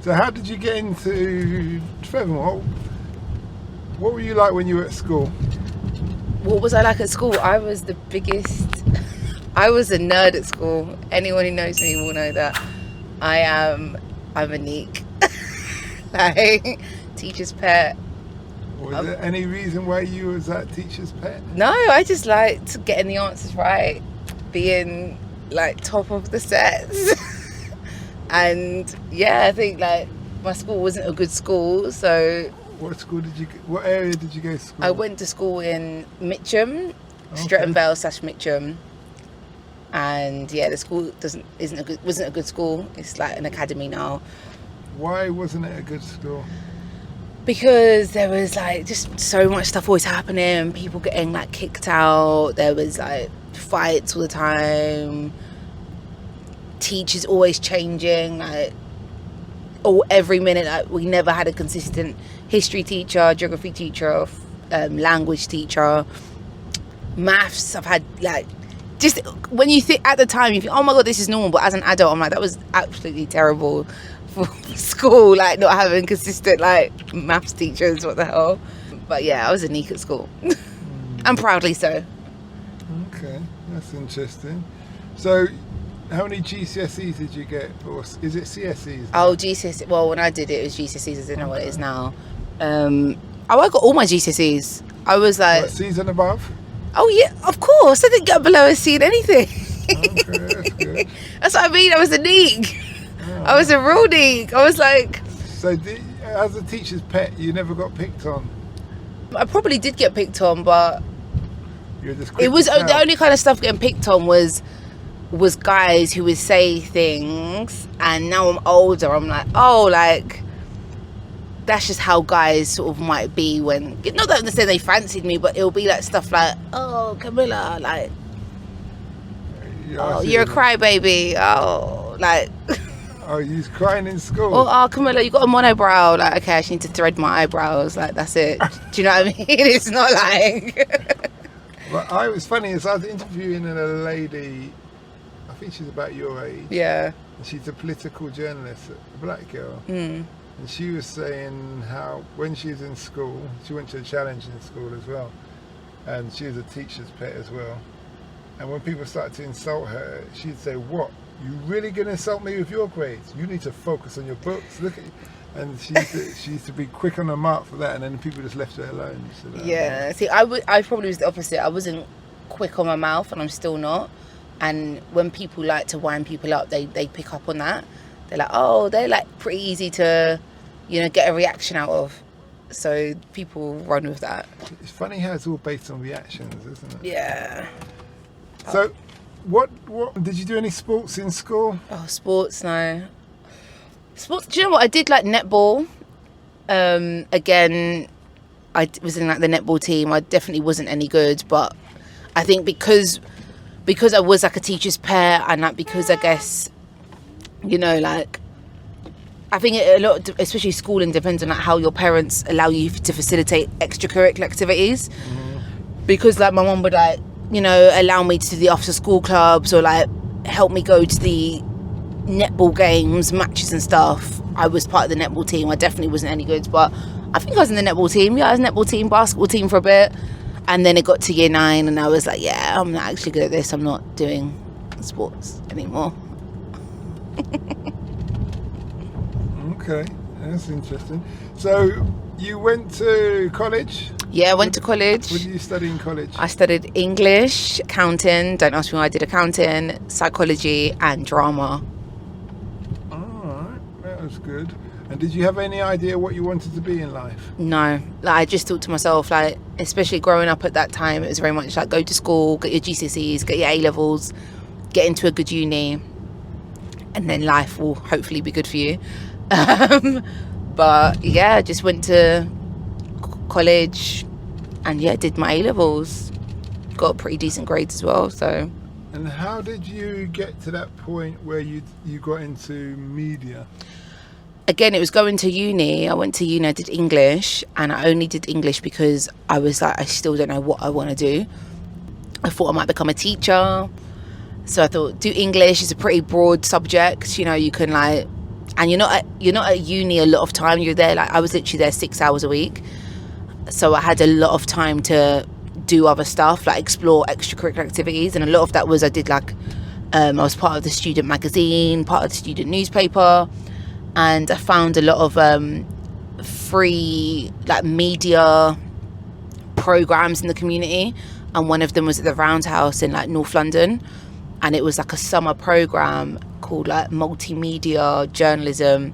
So how did you get into Trevor? What were you like when you were at school? What was I like at school? I was the biggest... I was a nerd at school. Anyone who knows me will know that. I'm a neek. Like, teacher's pet. Was there any reason why you was that teacher's pet? No, I just liked getting the answers right. Being, like, top of the sets. And, yeah, I think, like, my school wasn't a good school, so... What area did you go to school? I went to school in Mitcham, Stretton Vale / Mitcham, and yeah, the school wasn't a good school. It's like an academy now. Why wasn't it a good school? Because there was like just so much stuff always happening. People getting like kicked out. There was like fights all the time. Teachers always changing, like every minute. Like we never had a consistent history teacher, geography teacher, language teacher, maths. I've had like, just when you think at the time you think, oh my god, this is normal, but as an adult I'm like, that was absolutely terrible for school, like not having consistent like maths teachers. What the hell? But yeah, I was a neek at school. And proudly so. Okay, that's interesting. So how many GCSEs did you get, or is it CSEs now? Oh, GCSE. Well, when I did it was GCSEs. I don't know what it is now. I got all my GCSEs. I was like... What, C's and above? Oh, yeah, of course. I didn't get below a C in anything. Okay, that's good. That's what I mean. I was a neek. Oh. I was a real neek. I was like... So, as a teacher's pet, you never got picked on? I probably did get picked on, but... You're just it was the only kind of stuff getting picked on was guys who would say things, and now I'm older, I'm like, oh, like... that's just how guys sort of might be when, not that they say they fancied me, but it'll be like stuff like, oh, Kamilla, like, oh, you're a crybaby, oh, like. Oh, you're crying in school? Oh, Kamilla, you got a monobrow, like, okay, I just need to thread my eyebrows, like, that's it. Do you know what I mean? It's not like. Well, it was funny, as I was interviewing a lady, I think she's about your age. Yeah. And she's a political journalist, a black girl. Mm. And she was saying how when she was in school, she went to a challenge in school as well, and she was a teacher's pet as well. And when people started to insult her, she'd say, "What? You really gonna insult me with your grades? You need to focus on your books. Look at you." And she used to be quick on the mark for that, and then people just left her alone. So yeah. See, I probably was the opposite. I wasn't quick on my mouth, and I'm still not. And when people like to wind people up, they pick up on that. They're like, oh, they're like pretty easy to, get a reaction out of. So people run with that. It's funny how it's all based on reactions, isn't it? Yeah. So, what did you do any sports in school? Oh, sports, no. Sports. Do you know what? I did like netball. Again, I was in like the netball team. I definitely wasn't any good, but I think because I was like a teacher's pet, and like because I guess. Like, I think a lot, especially schooling, depends on like how your parents allow you to facilitate extracurricular activities. Mm-hmm. Because like my mum would like, allow me to do the after school clubs or like help me go to the netball games, matches and stuff. I was part of the netball team. I definitely wasn't any good, but I think I was in the netball team. Yeah, I was in the netball team, basketball team for a bit. And then it got to year 9 and I was like, yeah, I'm not actually good at this. I'm not doing sports anymore. Okay, that's interesting. So you went to college? Yeah, I went to college. What did you study in college? I studied English, accounting, don't ask me why I did accounting, psychology and drama. Alright, that was good. And did you have any idea what you wanted to be in life? No, like I just thought to myself, like, especially growing up at that time, it was very much like go to school, get your GCSEs, get your A-levels, get into a good uni, and then life will hopefully be good for you. But yeah, just went to college and did my A-levels, got pretty decent grades as well. So. And how did you get to that point where you got into media? Again, it was going to uni. I went to uni, I did English, and I only did English because I was like, I still don't know what I want to do. I thought I might become a teacher. So I thought, do English. It's a pretty broad subject. You can like and you're not at uni a lot of time. You're there, like I was literally there 6 hours a week, so I had a lot of time to do other stuff, like explore extracurricular activities. And a lot of that was I did like I was part of the student magazine, part of the student newspaper, and I found a lot of free like media programs in the community, and one of them was at the Roundhouse in like North London, and it was like a summer program called like multimedia journalism.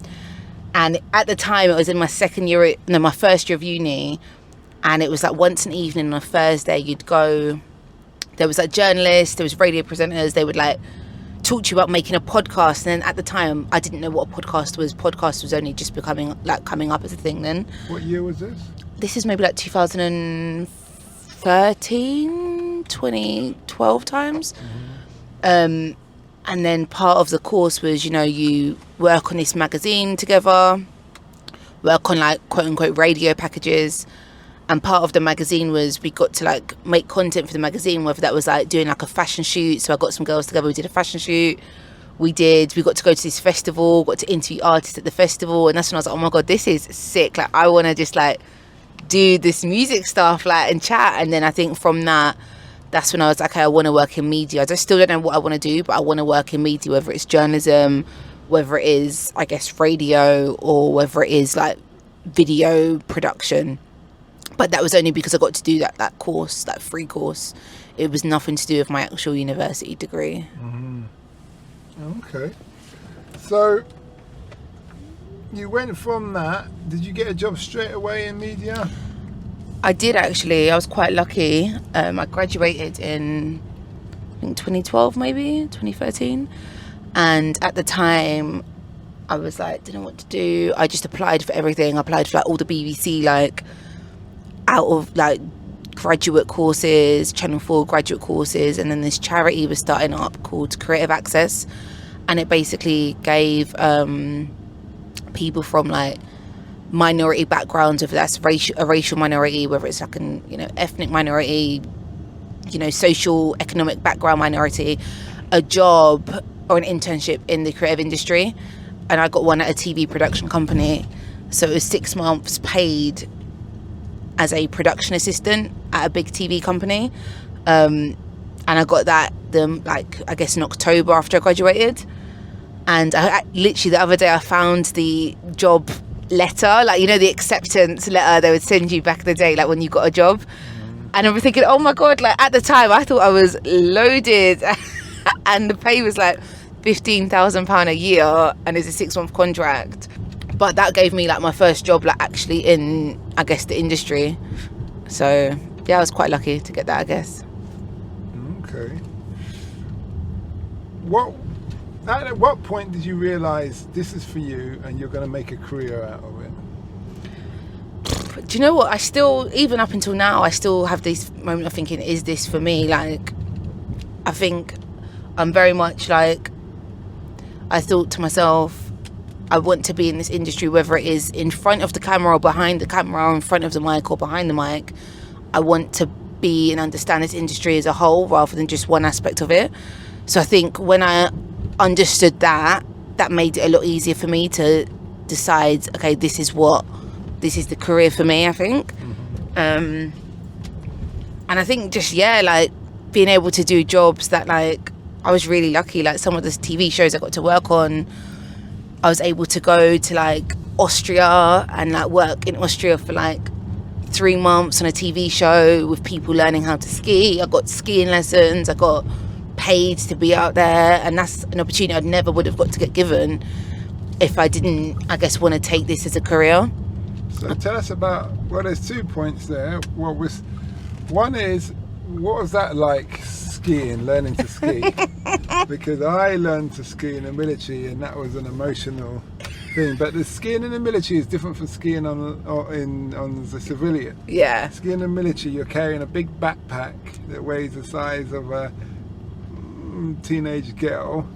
And at the time it was in my first year of uni, and it was like once an evening on a Thursday you'd go, there was like journalists, there was radio presenters, they would like talk to you about making a podcast. And then at the time I didn't know what a podcast was only just coming up as a thing then. What year was this? This is maybe like 2013, 2012 times. And then part of the course was, you know, you work on this magazine together, work on like quote unquote radio packages. And part of the magazine was we got to like make content for the magazine, whether that was like doing like a fashion shoot. So I got some girls together, we did a fashion shoot. We got to go to this festival, got to interview artists at the festival. And that's when I was like, oh my God, this is sick. Like I want to just like do this music stuff like and chat. And then I think from that's when I was like, okay, I want to work in media. I still don't know what I want to do, but I want to work in media, whether it's journalism, whether it is, I guess, radio, or whether it is like video production. But that was only because I got to do that course, that free course. It was nothing to do with my actual university degree. Okay. So you went from that, did you get a job straight away in media? I did actually. I was quite lucky. I graduated in, I think 2012 maybe, 2013. And at the time, I was like, didn't know what to do. I just applied for everything. I applied for like all the BBC, like out of like graduate courses, Channel 4 graduate courses. And then this charity was starting up called Creative Access. And it basically gave people from like minority backgrounds, whether that's a racial minority, whether it's like an, you know, ethnic minority, you know, social economic background minority, a job or an internship in the creative industry. And I got one at a TV production company, so it was 6 months paid as a production assistant at a big TV company, and I got that like I guess in October after I graduated. And I literally the other day I found the job letter, like, you know, the acceptance letter they would send you back in the day, like when you got a job. And I'm thinking, oh my God, like at the time I thought I was loaded and the pay was like £15,000 a year and it's a 6-month contract. But that gave me like my first job, like actually in, I guess, the industry. So yeah, I was quite lucky to get that, I guess. Okay. At what point did you realise this is for you and you're going to make a career out of it? Do you know what? I still, even up until now, I still have this moment of thinking, is this for me? Like, I think I'm very much like, I thought to myself, I want to be in this industry, whether it is in front of the camera or behind the camera, or in front of the mic or behind the mic. I want to be and understand this industry as a whole rather than just one aspect of it. So I think when I understood that made it a lot easier for me to decide, okay, this is the career for me, I think. And I think just, yeah, like being able to do jobs that, like, I was really lucky, like some of the TV shows I got to work on, I was able to go to like Austria and like work in Austria for like 3 months on a TV show with people learning how to ski. I got skiing lessons, I got paid to be out there, and that's an opportunity I never would have got to get given if I didn't, I guess, want to take this as a career. So tell us about, well, there's 2 points there. One is, what was that like, skiing, learning to ski? Because I learned to ski in the military and that was an emotional thing. But the skiing in the military is different from skiing on the civilian. Yeah. Skiing in the military, you're carrying a big backpack that weighs the size of a teenage girl,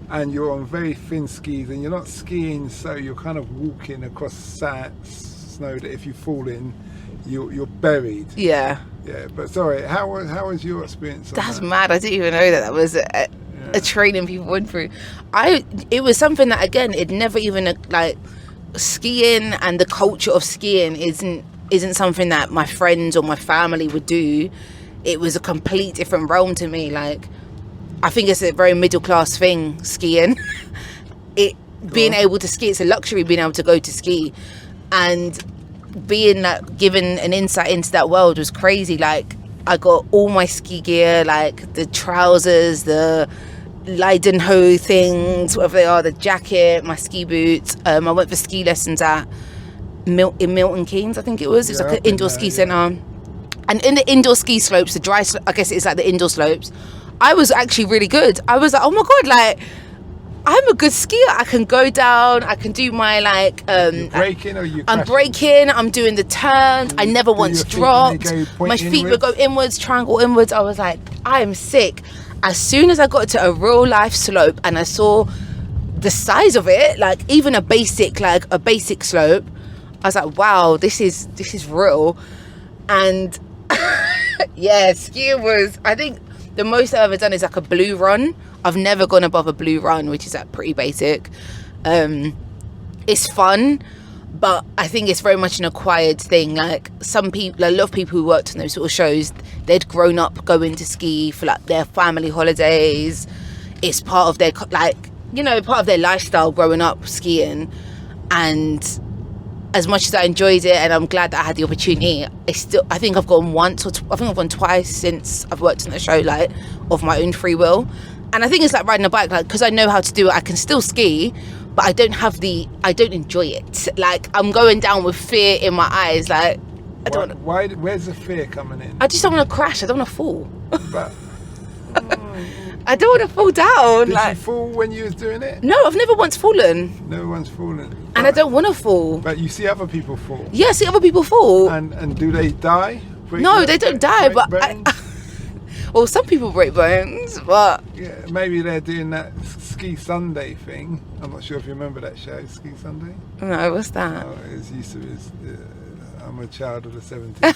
and you're on very thin skis, and you're not skiing, so you're kind of walking across snow that if you fall in, you're buried. Yeah. Yeah, but sorry, how was your experience on That's that? mad. I didn't even know that was it. Yeah. training people went through. It was something that, again, it never even, like, skiing and the culture of skiing isn't something that my friends or my family would do. It was a complete different realm to me. Like, I think it's a very middle class thing, skiing. Being able to ski, it's a luxury being able to go to ski, and being like given an insight into that world was crazy. Like, I got all my ski gear, like the trousers, the Leidenho things, whatever they are, the jacket, my ski boots. I went for ski lessons at in Milton Keynes, I think it was. It's like an indoor ski centre. And in the indoor ski slopes, I guess it's like the indoor slopes, I was actually really good. I was like, oh my God, like, I'm a good skier. I can go down. I can do my, like... You're braking or you crashing? I'm braking. I'm doing the turns. I never once dropped. My feet would go inwards, triangle inwards. I was like, I am sick. As soon as I got to a real life slope and I saw the size of it, like even a basic slope, I was like, wow, this is real. And yeah, skiing was... I think the most I've ever done is like a blue run. I've never gone above a blue run, which is like pretty basic. It's fun, but I think it's very much an acquired thing. Like, some people, a lot of people who worked on those sort of shows, they'd grown up going to ski for like their family holidays. It's part of their, like, you know, part of their lifestyle growing up skiing. And as much as I enjoyed it, and I'm glad that I had the opportunity, I think I've gone once, I think I've gone twice since I've worked on the show, like, of my own free will. And I think it's like riding a bike, like, because I know how to do it, I can still ski, but I don't enjoy it. Like, I'm going down with fear in my eyes, like, where's the fear coming in? I just don't want to crash, I don't want to fall. But I don't want to fall down. Did you fall when you was doing it? No, I've never once fallen. No one's fallen. And I don't want to fall. But you see other people fall. Yeah, I see other people fall. And do they die? No, they don't die, but well, some people break bones, but... Yeah, maybe they're doing that Ski Sunday thing. I'm not sure if you remember that show, Ski Sunday. No, what's that? Oh, I'm a child of the 70s.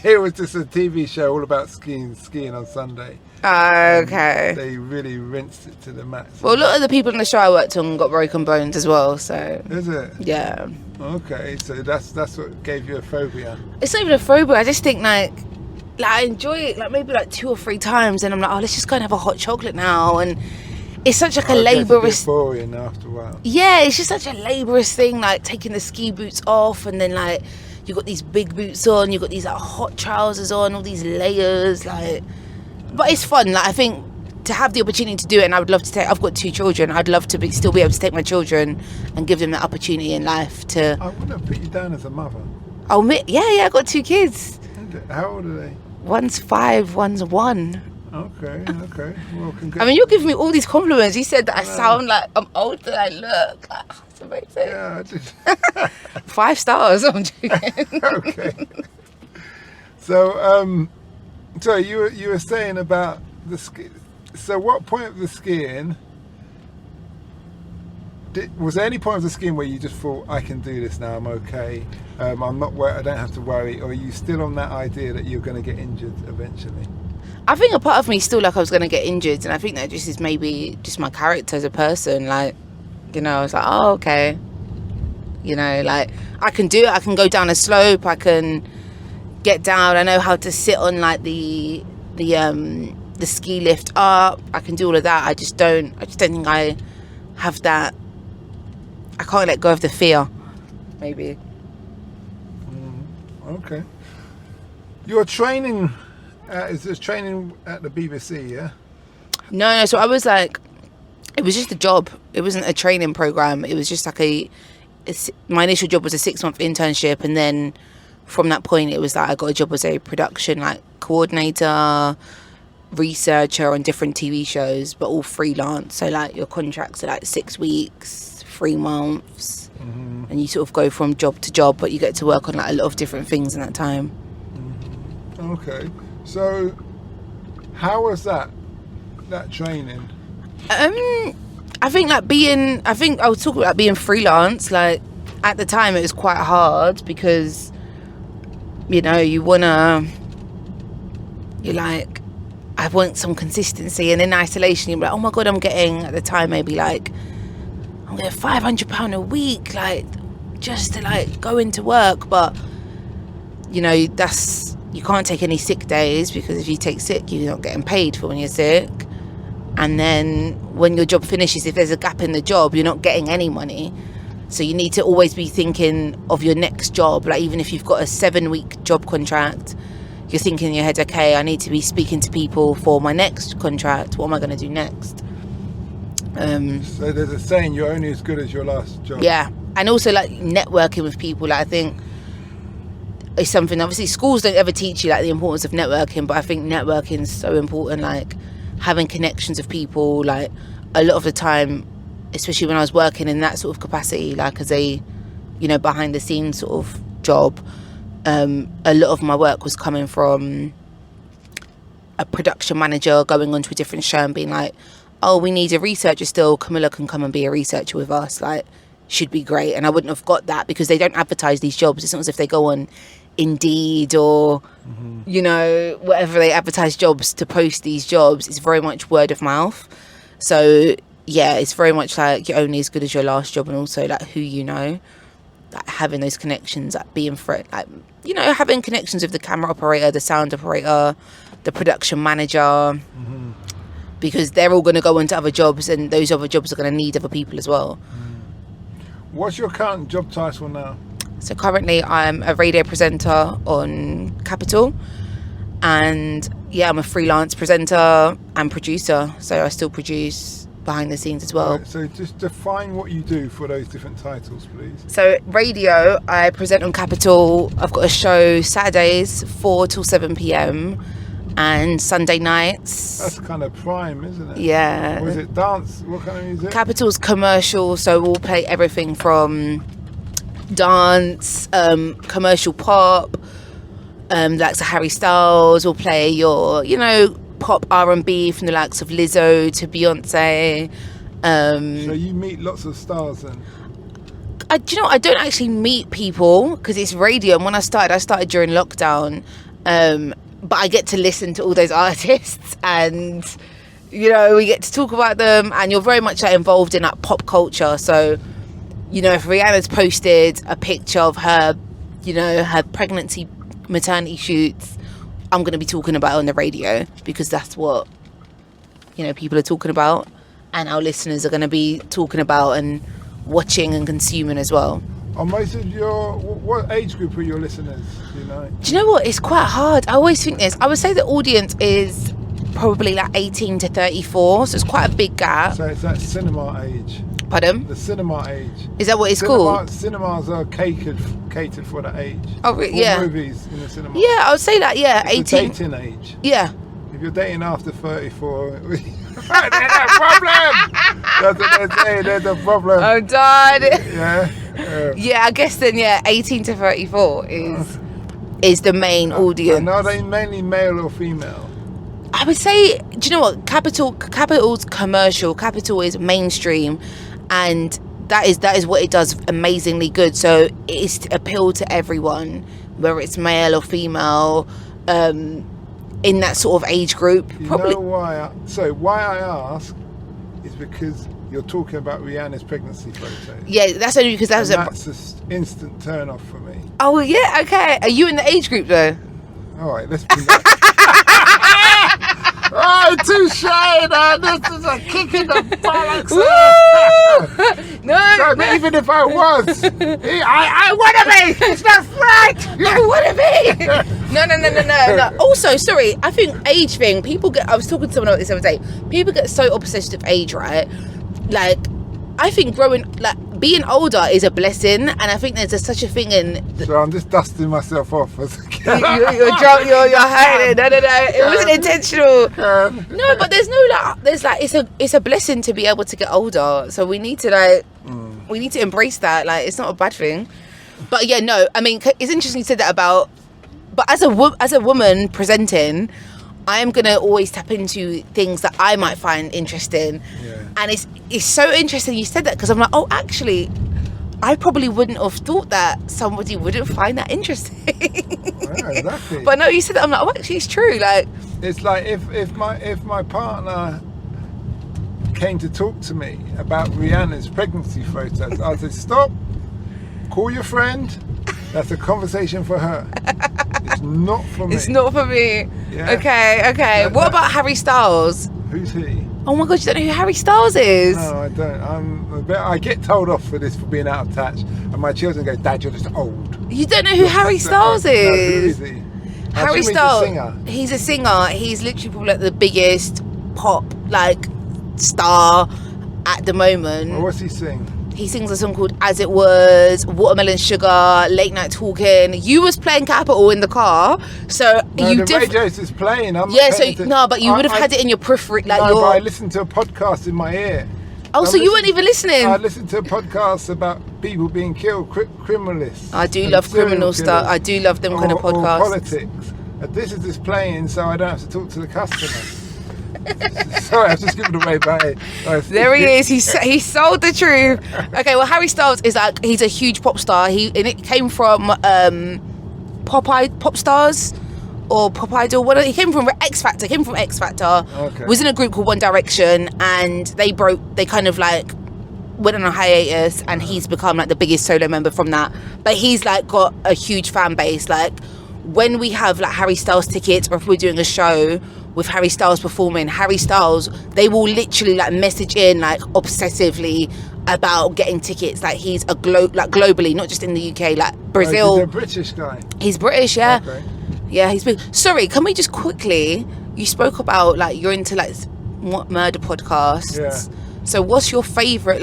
It was just a TV show all about skiing on Sunday. Okay. They really rinsed it to the max. Well, a lot of the people in the show I worked on got broken bones as well, so... Is it? Yeah. Okay, so that's what gave you a phobia. It's not even a phobia, I just think, like I enjoy it, like, maybe like 2 or 3 times, and I'm like, oh, let's just go and have a hot chocolate now. And it's such like a laborious... It's boring after a while. Yeah, it's just such a laborious thing, like taking the ski boots off, and then like you got these big boots on, you got these like hot trousers on, all these layers, like. But it's fun. Like, I think to have the opportunity to do it, and I would love to take. I've got 2 children. I'd love to still be able to take my children and give them that opportunity in life to. I wouldn't have put you down as a mother. Oh, yeah, I got 2 kids. How old are they? One's 5, one's 1. Okay. Well, congrats. I mean, you're giving me all these compliments. You said that I sound like I'm older than I look. Like, that's amazing. Yeah, I did. 5 stars. I'm joking. Okay. So, you were saying about the ski. So, what point of the skiing? Was there any point of the skiing where you just thought, I can do this now, I'm okay, I'm not I don't have to worry, or are you still on that idea that you're going to get injured eventually? I think a part of me still like I was going to get injured, and I think that just is maybe just my character as a person. Like, you know, I was like, oh, okay, you know, like, I can do it, I can go down a slope, I can get down, I know how to sit on like the ski lift up, I can do all of that. I just don't think I have that. I can't let go of the fear, maybe. Okay. You're training, is this training at the BBC, yeah? No, so I was like, it was just a job. It wasn't a training program. It was just like my initial job was a 6-month internship, and then from that point it was like I got a job as a production like coordinator, researcher on different TV shows, but all freelance. So like your contracts are like 6 weeks, 3 months, and you sort of go from job to job, but you get to work on like a lot of different things in that time. Okay, so how was that training? I think I was talking about being freelance. Like, at the time it was quite hard because, you know, you're like, I want some consistency. And in isolation, you're like, oh my God, I'm getting, at the time, maybe like, I'm getting £500 a week, like, just to like go into work. But, you know, you can't take any sick days, because if you take sick, you're not getting paid for when you're sick. And then when your job finishes, if there's a gap in the job, you're not getting any money. So you need to always be thinking of your next job. Like, even if you've got a 7-week job contract, you're thinking in your head, okay, I need to be speaking to people for my next contract. What am I going to do next? So there's a saying, you're only as good as your last job. Yeah. And also like networking with people. Like, I think it's something, obviously schools don't ever teach you like the importance of networking, but I think networking is so important. Like, having connections with people, like a lot of the time, especially when I was working in that sort of capacity, like as a, you know, behind the scenes sort of job, a lot of my work was coming from a production manager going onto a different show and being like, oh, we need a researcher still, Kamilla can come and be a researcher with us, like, should be great. And I wouldn't have got that because they don't advertise these jobs. It's not as if they go on Indeed or you know, whatever they advertise jobs to post these jobs. It's very much word of mouth. So yeah, it's very much like you're only as good as your last job, and also like who you know, like having those connections, like being like, you know, having connections with the camera operator, the sound operator, the production manager, because they're all going to go into other jobs, and those other jobs are going to need other people as well. What's your current job title now? So currently I'm a radio presenter on Capital, and yeah, I'm a freelance presenter and producer, so I still produce behind the scenes as well. Right, so just define what you do for those different titles, please. So radio, I present on Capital. I've got a show Saturdays 4 till 7 p.m. and Sunday nights. That's kind of prime, isn't it? Yeah. Or is it dance? What kind of music? Capital's commercial, so we'll play everything from dance, commercial pop, like so Harry Styles. We'll play your, you know, pop R&B from the likes of Lizzo to Beyonce. So you meet lots of stars then? Do you know, I don't actually meet people because it's radio, and when I started during lockdown, but I get to listen to all those artists, and you know, we get to talk about them, and you're very much like involved in like pop culture. So, you know, if Rihanna's posted a picture of her, you know, her pregnancy maternity shoots, I'm going to be talking about it on the radio because that's what, you know, people are talking about, and our listeners are going to be talking about and watching and consuming as well. Are most of what age group are your listeners, do you know? Do you know what? It's quite hard. I always think this. I would say the audience is probably like 18 to 34, so it's quite a big gap. So it's that cinema age. Pardon? The cinema age. Is that what it's called? Cinemas are catered for that age. Oh, yeah. Movies in the cinema. Yeah, I would say that, yeah. It's 18. the dating age. Yeah. If you're dating after 34, there's a problem. That's what they're saying, there's a problem. Oh, God. Yeah. Yeah, I guess then, yeah, 18 to 34 is the main audience. And are they mainly male or female? I would say, do you know what? Capital's commercial. Capital is mainstream, and that is what it does amazingly good. So it's to appeal to everyone, whether it's male or female, in that sort of age group. You Probably. know why? Why I ask is because you're talking about Rihanna's pregnancy photo. Yeah, that's only because that's an instant turn off for me. Oh yeah, okay. Are you in the age group though? All right, let's be that. Oh, too shy, man. This is a kick in the bollocks. No, but even if I was, I want to be. It's not right. I want to be. No. Also, sorry, I think age thing. I was talking to someone about this the other day. People get so obsessed with age, right? Like, I think being older is a blessing, and I think there's such a thing in. So I'm just dusting myself off as a kid. You're drunk. You're hiding. No. It wasn't intentional. No, but it's a blessing to be able to get older. So we need to we need to embrace that. Like, it's not a bad thing. But yeah, no. I mean, it's interesting you said that about. But as a woman presenting, I am gonna always tap into things that I might find interesting. Yeah. And it's so interesting you said that, because I'm like, oh, actually, I probably wouldn't have thought that somebody wouldn't find that interesting. Yeah, exactly. But no, you said that, I'm like, oh, actually, it's true. Like, It's like if my partner came to talk to me about Rihanna's pregnancy photos, I'd say, stop, call your friend. That's a conversation for her. It's not for me. It's not for me. Yeah. Okay. What about Harry Styles? Who's he? Oh my God, you don't know who Harry Styles is? No, I don't. I get told off for this, for being out of touch, and my children go, Dad, you're just old. You don't know who Harry Styles No, is? who is he? Harry He's a Styles. singer. He's a singer. He's literally probably like the biggest pop star at the moment. Well, what's he sing? He sings a song called As It Was, Watermelon Sugar, Late Night Talking. You was playing Capital in the car, so No, you the radio's just playing. I'm not Yeah, so paying attention. no, but you would have had it in your periphery, like no, your. but I listened to a podcast in my ear. Oh, so you weren't even listening? I listened to a podcast about people being killed, criminalists. I do and love serial criminal stuff. killers, I do love them kind of or podcasts. politics. And this is just playing, so I don't have to talk to the customer. Sorry, I've just given away by. There he is. He sold the truth. Okay, well, Harry Styles is he's a huge pop star. And it came from Pop Stars or Pop Idol. He came from X Factor. Okay. Was in a group called One Direction, and they kind of went on a hiatus, and he's become the biggest solo member from that. But he's got a huge fan base. When we have Harry Styles tickets, or if we're doing a show with Harry Styles performing, Harry Styles, they will literally message in obsessively about getting tickets. He's a globally, not just in the UK, Brazil. He's a British guy. He's British, yeah. Okay. Yeah, he's big. Sorry, can we just quickly? You spoke about you're into murder podcasts. Yeah. So what's your favourite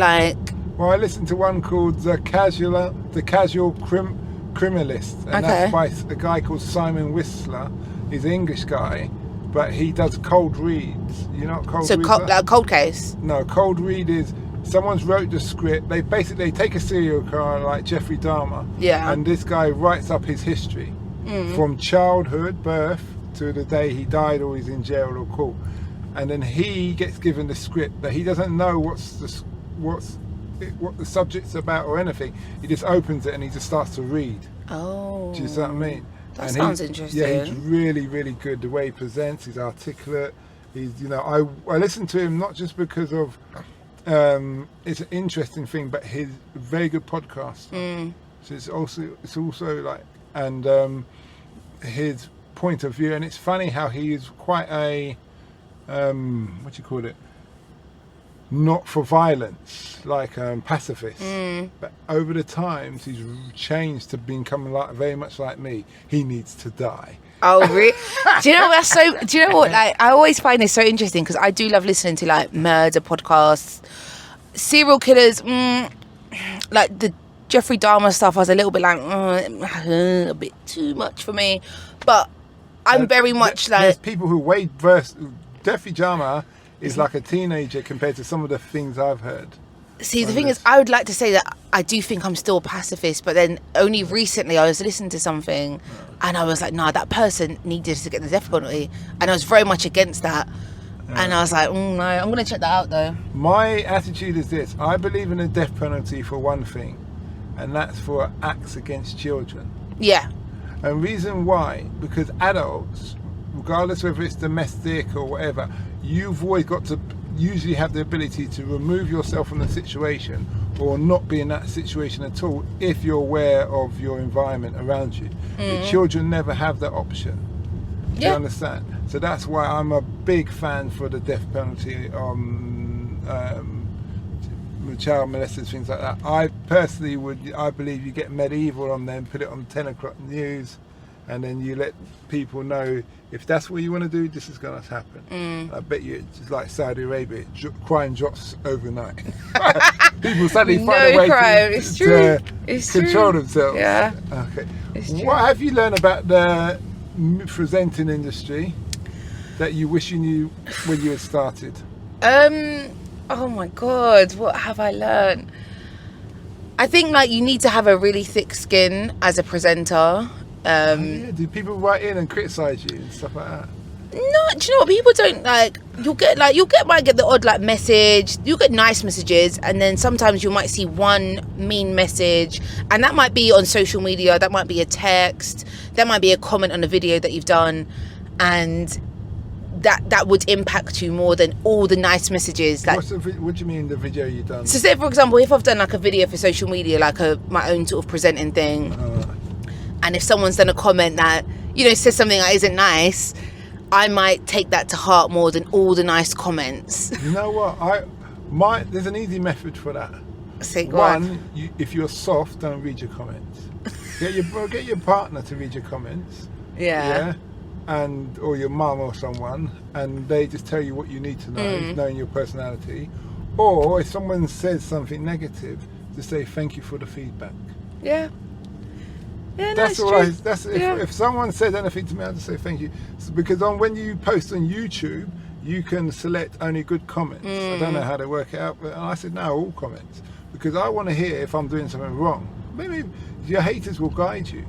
Well, I listened to one called The Casual Criminalist, and that's by a guy called Simon Whistler. He's an English guy, but he does cold reads. You know what cold reads are? Cold case? No, cold read is someone's wrote the script. They basically take a serial killer like Jeffrey Dahmer, and this guy writes up his history from childhood, birth, to the day he died or he's in jail or court, and then he gets given the script that he doesn't know what the subject's about or anything. He just opens it and he just starts to read. Oh. Do you see what I mean? That sounds interesting. Yeah, he's really, really good. The way he presents, he's articulate. He's, I listen to him not just because of it's an interesting thing, but he's a very good podcast. So it's also and his point of view, and it's funny how he is quite a what do you call it? Not for violence, pacifist. But over the times, he's changed to become very much like me. He needs to die. Oh, really? Do you know what? I always find this so interesting because I do love listening to murder podcasts, serial killers. The Jeffrey Dahmer stuff. I was a little bit a bit too much for me, but I'm very much There's people who Jeffrey Dahmer is like a teenager compared to some of the things I've heard. See, the thing is, I would like to say that I do think I'm still a pacifist, but then only recently I was listening to something and I was like, nah, that person needed to get the death penalty. And I was very much against that. And I was like, no, I'm going to check that out though. My attitude is this. I believe in the death penalty for one thing, and that's for acts against children. Yeah. And reason why, because adults, regardless whether it's domestic or whatever, you've always got to usually have the ability to remove yourself from the situation or not be in that situation at all if you're aware of your environment around you. The children never have that option. Do you understand? So that's why I'm a big fan for the death penalty on child molesters, things like that. I personally I believe you get medieval on them, put it on 10 o'clock news, and then you let people know if that's what you want to do, this is going to happen. I bet you it's like Saudi Arabia, crime drops overnight. People suddenly find a way to control themselves. Yeah. Okay. What have you learned about the presenting industry that you wish you knew when you had started? Oh my God, what have I learned? I think you need to have a really thick skin as a presenter. Do people write in and criticise you and stuff like that? No, do you know what? People don't might get the odd message. You'll get nice messages, and then sometimes you might see one mean message, and that might be on social media, that might be a text, that might be a comment on a video that you've done, and that would impact you more than all the nice messages. Like, what do you mean the video you done? so say for example, if I've done like a video for social media, like my own sort of presenting thing, and if someone's done a comment that, you know, says something that isn't nice, I might take that to heart more than all the nice comments. You know what? There's an easy method for that. Say, If you're soft, don't read your comments. Get your partner to read your comments. Yeah. And or your mum or someone, and they just tell you what you need to know, knowing your personality. Or if someone says something negative, to say thank you for the feedback. Yeah. Yeah, that's all true. If someone said anything to me, I just say thank you. Because when you post on YouTube, you can select only good comments. I don't know how they work it out, but I said no, all comments, because I want to hear if I'm doing something wrong. Maybe your haters will guide you.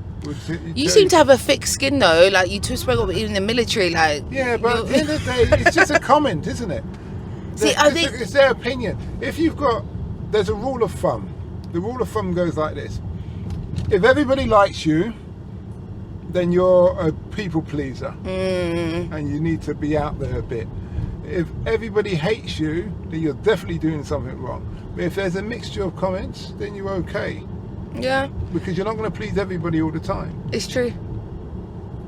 You seem to have a thick skin though, like you two spoke about in the military, like. Yeah, but at the end of the day, it's just a comment, isn't it? See, I think it's their opinion. There's a rule of thumb. The rule of thumb goes like this: if everybody likes you, then you're a people pleaser, and you need to be out there a bit. If everybody hates you, then you're definitely doing something wrong. But if there's a mixture of comments, then you're okay. Yeah. Because you're not going to please everybody all the time. It's true.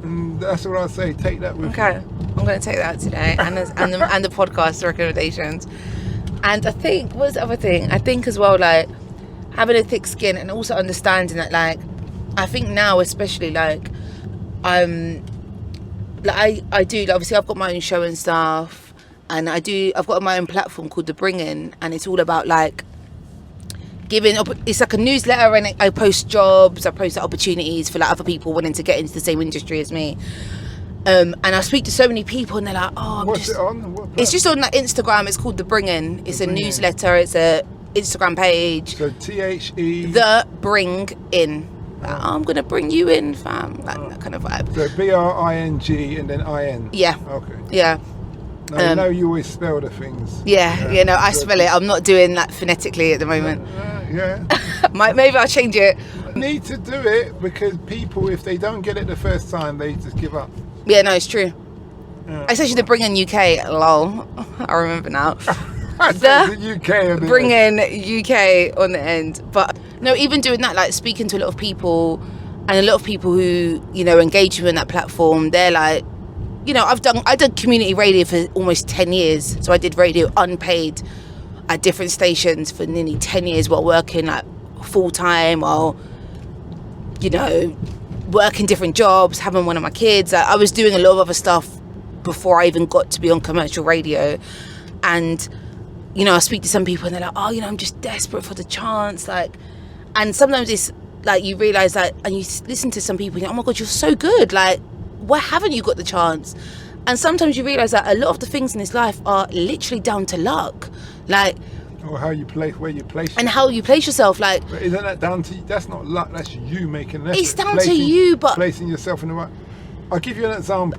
And that's what I say. Take that with you. Okay, I'm going to take that today, and the podcast recommendations. And I think, what's the other thing? I think as well, like having a thick skin and also understanding that, like, I think now especially, like, I do. Like, obviously, I've got my own show and stuff, and I've got my own platform called The Bring In, and it's all about like. It's like a newsletter, and I post jobs, I post opportunities for like other people wanting to get into the same industry as me, and I speak to so many people, and they're like, oh, what's it on? It's just on like Instagram. It's called The Bring In. It's a newsletter. It's a Instagram page. So THE The Bring In. Like, I'm gonna bring you in, fam. Like that kind of vibe. So BRING and then IN. Yeah. Okay. Yeah. Now, you know you always spell the things. Yeah, you know, I spell it. I'm not doing that phonetically at the moment. Yeah. Maybe I'll change it. Need to do it, because people, if they don't get it the first time, they just give up. Yeah, no, it's true. Yeah. Especially the Bring In UK, lol. I remember now. The UK. Bring In UK on the end. But no, even doing that, like speaking to a lot of people, and a lot of people who, you know, engage you in that platform, they're like, you know, I done community radio for almost 10 years. So I did radio unpaid at different stations for nearly 10 years while working like full time, while, you know, working different jobs, having one of my kids. I was doing a lot of other stuff before I even got to be on commercial radio. And, you know, I speak to some people and they're like, oh, you know, I'm just desperate for the chance. Like, and sometimes it's like you realise that, and you listen to some people and you're like, oh my God, you're so good. Like, why haven't you got the chance? And sometimes you realise that a lot of the things in this life are literally down to luck, like, or where you place yourself. And how you place yourself. Like, but isn't that down to you? That's not luck, that's you making an effort. It's down to you, but placing yourself in the right. I'll give you an example.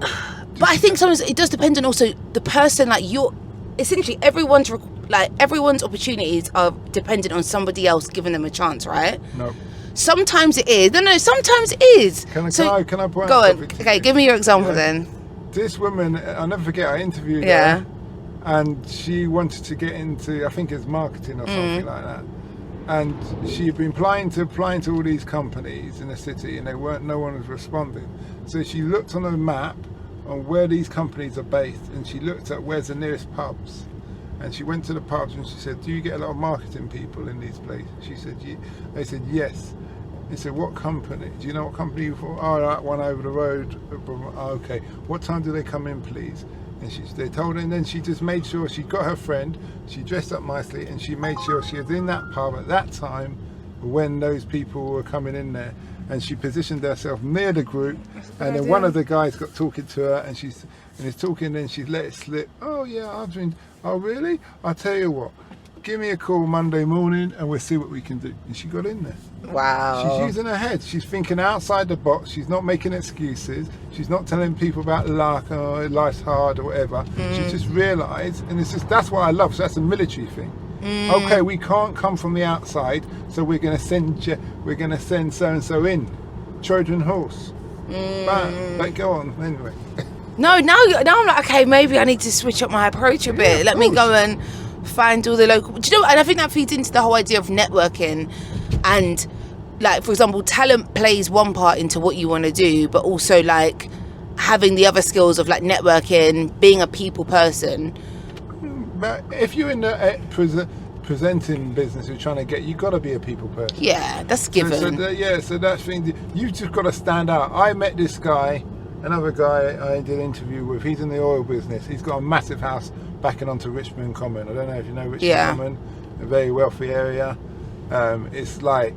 But I think sometimes it does depend on also the person. Like, you're essentially everyone's opportunities are dependent on somebody else giving them a chance, right? No. Sometimes it is. No, sometimes it is. Can I point go out on. Okay, give me your example then. This woman, I'll never forget, I interviewed her, and she wanted to get into, I think it's marketing or something like that. And she'd been applying to all these companies in the city, and no one was responding. So she looked on a map on where these companies are based, and she looked at where's the nearest pubs. And she went to the pubs and she said, do you get a lot of marketing people in these places? She said, they said, yes. He said, what company? Do you know what company you're for? Oh, that one over the road. Oh, okay. What time do they come in, please? And they told her, and then she just made sure she got her friend, she dressed up nicely, and she made sure she was in that pub at that time when those people were coming in there. And she positioned herself near the group, and then one of the guys got talking to her, and he's talking, and then she let it slip. Oh yeah, I've been. Oh really? I'll tell you what. Give me a call Monday morning, and we'll see what we can do. And she got in there. Wow. She's using her head. She's thinking outside the box. She's not making excuses. She's not telling people about luck or life's hard or whatever. She's just realised, and that's what I love. So that's a military thing. Okay, we can't come from the outside, so we're going to send so and so in. Trojan horse. But go on anyway. No, now I'm like, okay, maybe I need to switch up my approach a bit. Let me go and find all the local. Do you know? And I think that feeds into the whole idea of networking, and like, for example, talent plays one part into what you want to do, but also like having the other skills of like networking, being a people person. But if you're in the presenting business, you're trying to get, you got to be a people person. Yeah, that's given. So that's thing. You just got to stand out. I met this guy, another guy I did an interview with. He's in the oil business. He's got a massive house backing onto Richmond Common. I don't know if you know Richmond Common, a very wealthy area. It's like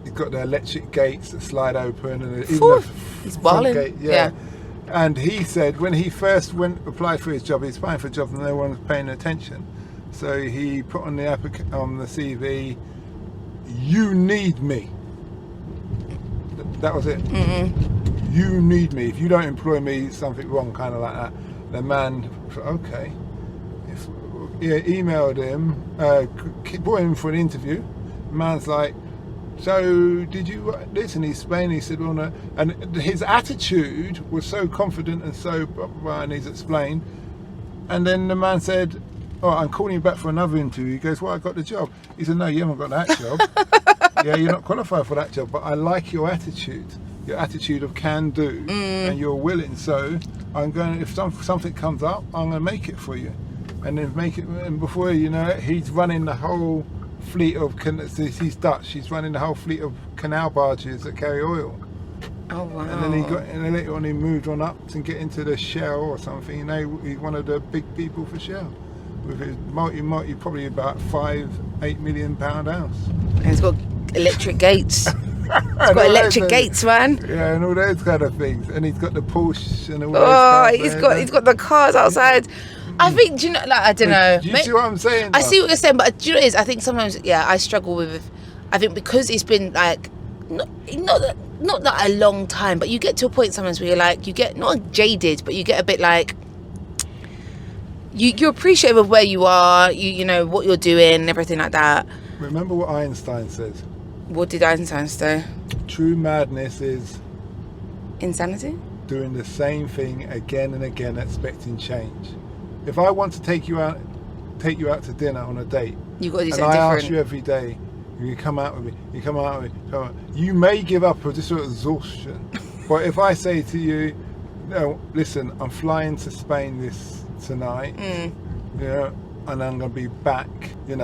he's got the electric gates that slide open, and he's balling. Gate, yeah. And he said when he first applied for his job, he's applying for a job and no one was paying attention. So he put on the CV, "You need me." That was it. Mm-hmm. You need me. If you don't employ me, something wrong, kind of like that. The man, okay. Emailed him, brought him for an interview. The man's like, "So did you this?" And he explained. He said, "Well, no." And his attitude was so confident and so, and he's explained. And then the man said, "Oh, I'm calling you back for another interview." He goes, "Well, I got the job." He said, "No, you haven't got that job. Yeah, you're not qualified for that job. But I like your attitude of can do, and you're willing. So I'm going. If something comes up, I'm going to make it for you, and then make it. And before you know it, he's running the whole fleet of. He's Dutch. He's running the whole fleet of canal barges that carry oil. Oh wow! And then later on he moved on up to get into the Shell or something. You know, he's one of the big people for Shell. With his multi probably about £5-8 million house. And he's got electric gates. He's got electric gates, man. Yeah, and all those kind of things. And he's got the Porsche and all those he's got the cars outside. I think, do you know, like, I don't know. Do you see what I'm saying? I see what you're saying, but do you know what it is? I think sometimes, I struggle with. I think because it's been like not that a long time, but you get to a point sometimes where you're like, you get not jaded, but you get a bit like. You're appreciative of where you are, you know what you're doing and everything like that. Remember what Einstein says. What did Einstein say? True madness is insanity. Doing the same thing again and again, expecting change. If I want to take you out to dinner on a date, you got to do something different. different. I ask you every day, you come out with me. You come out with me. You may give up or just sort of exhaustion, but if I say to you, "No, listen, I'm flying to Spain tonight, and I'm going to be back in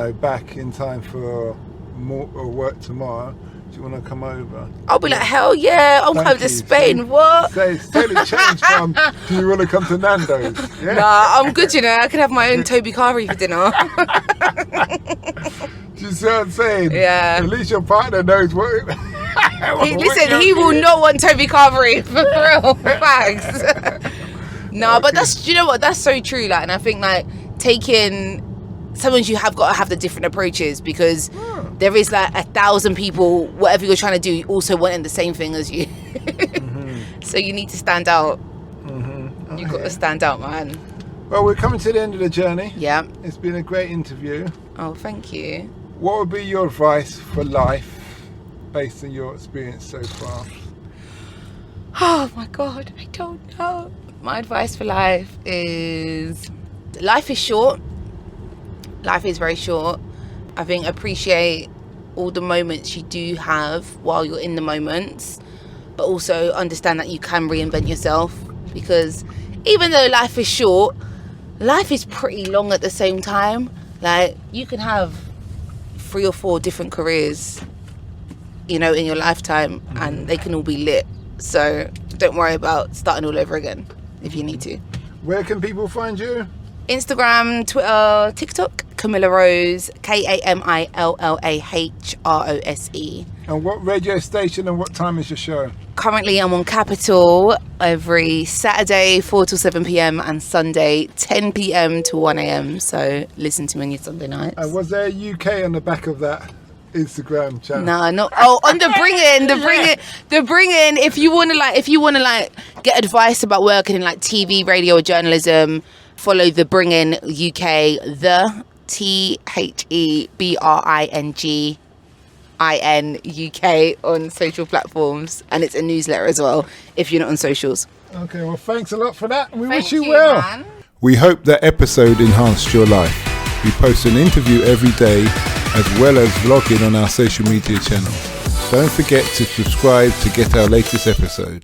time for more work tomorrow. Do you want to come over?" I'll be like, hell yeah, I'll come to Spain. So, what? So it's totally changed from, "Do you want to come to Nando's?" Yeah. Nah, I'm good, I can have my own Toby Carvery for dinner. Do you see what I'm saying? Yeah. At least your partner knows what. He will not want Toby Carvery, for real, facts. No, but that's, you know what, that's so true. Like, and I think like sometimes you have got to have the different approaches, because there is like 1,000 people, whatever you're trying to do, also wanting the same thing as you. So you need to stand out. You've got to stand out, man. Well, we're coming to the end of the journey. Yeah. It's been a great interview. Oh, thank you. What would be your advice for life based on your experience so far? Oh my God, I don't know. My advice for life is short. Life is very short. I think appreciate all the moments you do have while you're in the moments, but also understand that you can reinvent yourself, because even though life is short, life is pretty long at the same time. Like, you can have 3 or 4 different careers, in your lifetime, and they can all be lit. So don't worry about starting all over again if you need to. Where can people find you? Instagram, Twitter, TikTok, Kamilla Rose, KAMILLAHROSE. And what radio station and what time is your show? Currently I'm on Capital every Saturday 4 till 7 p.m. and Sunday 10 p.m. to 1 a.m. So listen to me on your Sunday nights. And was there a UK on the back of that Instagram channel? No, not. Oh, on the Bring In. If you want to get advice about working in like TV, radio, or journalism, follow the Bring In UK, the THEBRINGIN UK on social platforms, and it's a newsletter as well if you're not on socials. Okay, well, thanks a lot for that. We Thank wish you you, well. man. We hope that episode enhanced your life. We post an interview every day as well as vlogging on our social media channel. Don't forget to subscribe to get our latest episode.